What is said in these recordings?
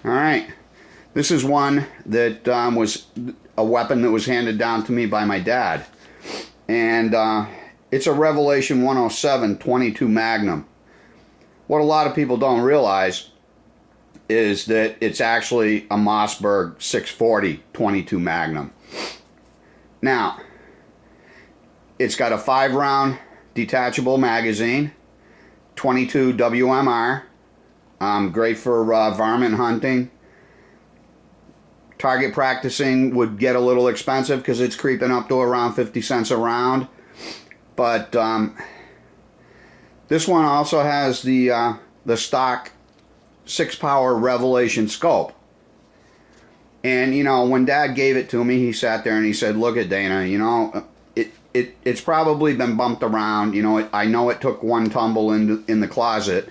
All right. This is one that was a weapon that was handed down to me by my dad. And it's a Revelation 107 22 Magnum. What a lot of people don't realize is that it's actually a Mossberg 640 22 Magnum. Now, it's got a 5-round detachable magazine, 22 WMR, great for varmint hunting. Target practicing would get a little expensive because it's creeping up to around 50 cents a round. But this one also has the stock 6-power Revelation scope. And, you know, when Dad gave it to me, he sat there and he said, look at Dana, you know, it's probably been bumped around. You know, I know it took one tumble in the closet,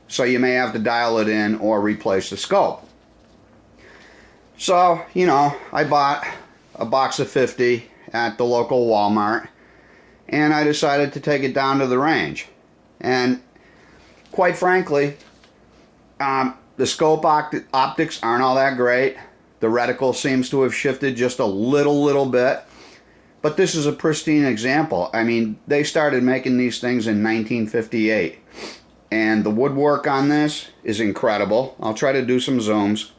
so you may have to dial it in or replace the scope. So, you know, I bought a box of 50 at the local Walmart, and I decided to take it down to the range. And quite frankly, the scope optics aren't all that great. The reticle seems to have shifted just a little bit. But this is a pristine example. I mean, they started making these things in 1958. And the woodwork on this is incredible. I'll try to do some zooms.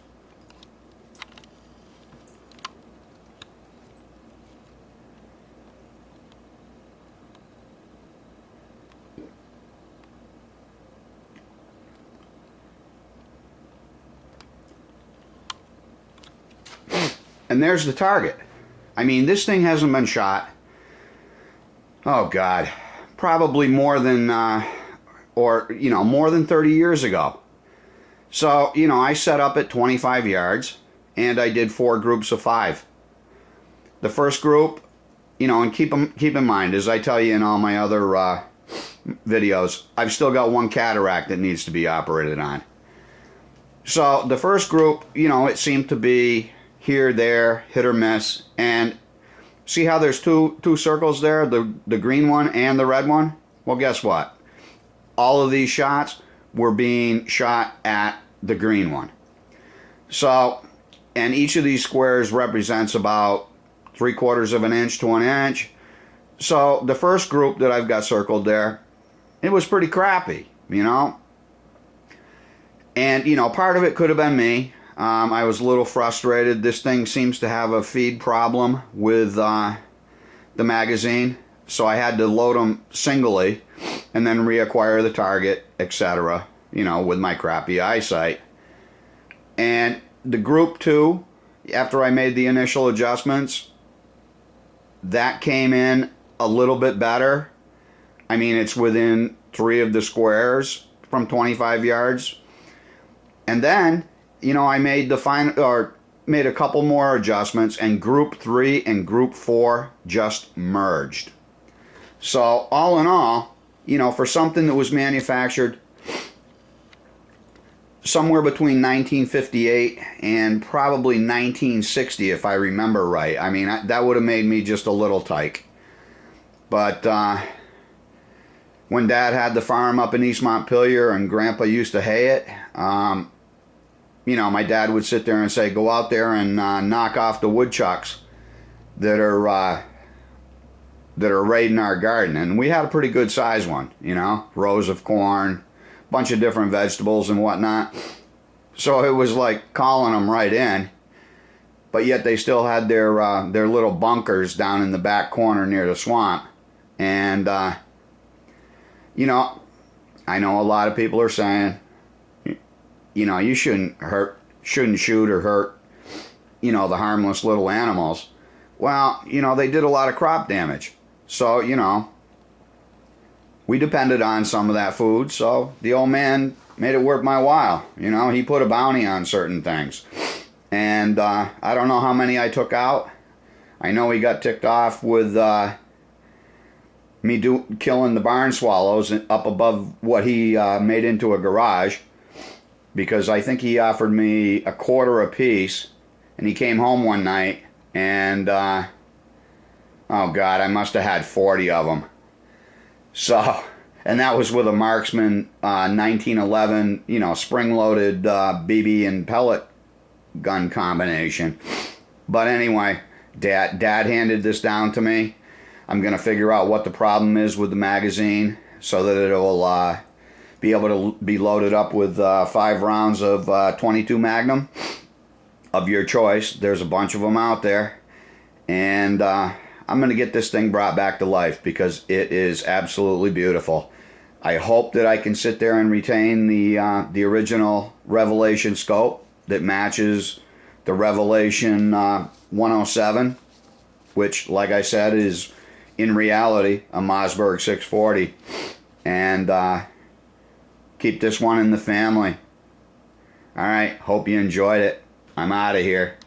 And there's the target. I mean, this thing hasn't been shot, oh God, probably more than, more than 30 years ago. So, you know, I set up at 25 yards, and I did 4 groups of 5. The first group, you know, and keep in mind, as I tell you in all my other videos, I've still got one cataract that needs to be operated on. So the first group, you know, it seemed to be here, there, hit or miss. And see how there's two circles there, the green one and the red one? Well, guess what? All of these shots were being shot at the green one. So, and each of these squares represents about 3/4 of an inch to an inch. So the first group that I've got circled there, it was pretty crappy, you know. And, you know, part of it could have been me. I was a little frustrated. This thing seems to have a feed problem with the magazine, so I had to load them singly and then reacquire the target, etc., you know, with my crappy eyesight. And the group 2, after I made the initial adjustments, that came in a little bit better. I mean, it's within 3 of the squares from 25 yards. And then, you know, I made made a couple more adjustments, and group 3 and group 4 just merged. So all in all, you know, for something that was manufactured somewhere between 1958 and probably 1960, if I remember right. I mean, that would have made me just a little tyke. But when Dad had the farm up in East Montpelier and Grandpa used to hay it, you know, my dad would sit there and say, go out there and knock off the woodchucks that are raiding our garden. And we had a pretty good size one, you know, rows of corn, bunch of different vegetables and whatnot. So it was like calling them right in, but yet they still had their little bunkers down in the back corner near the swamp. And you know, I know a lot of people are saying, you know, you shouldn't shoot or hurt, you know, the harmless little animals. Well, you know, they did a lot of crop damage. So, you know, we depended on some of that food, so the old man made it worth my while. You know, he put a bounty on certain things. And I don't know how many I took out. I know he got ticked off with me killing the barn swallows up above what he made into a garage, because I think he offered me a quarter apiece, and he came home one night and oh God, I must have had 40 of them. So, and that was with a Marksman 1911, you know, spring-loaded BB and pellet gun combination. But anyway, Dad handed this down to me. I'm going to figure out what the problem is with the magazine so that it'll be able to be loaded up with 5 rounds of 22 Magnum of your choice. There's a bunch of them out there. And I'm going to get this thing brought back to life because it is absolutely beautiful. I hope that I can sit there and retain the original Revelation scope that matches the Revelation 107, which, like I said, is in reality a Mossberg 640. And keep this one in the family. Alright, hope you enjoyed it. I'm out of here.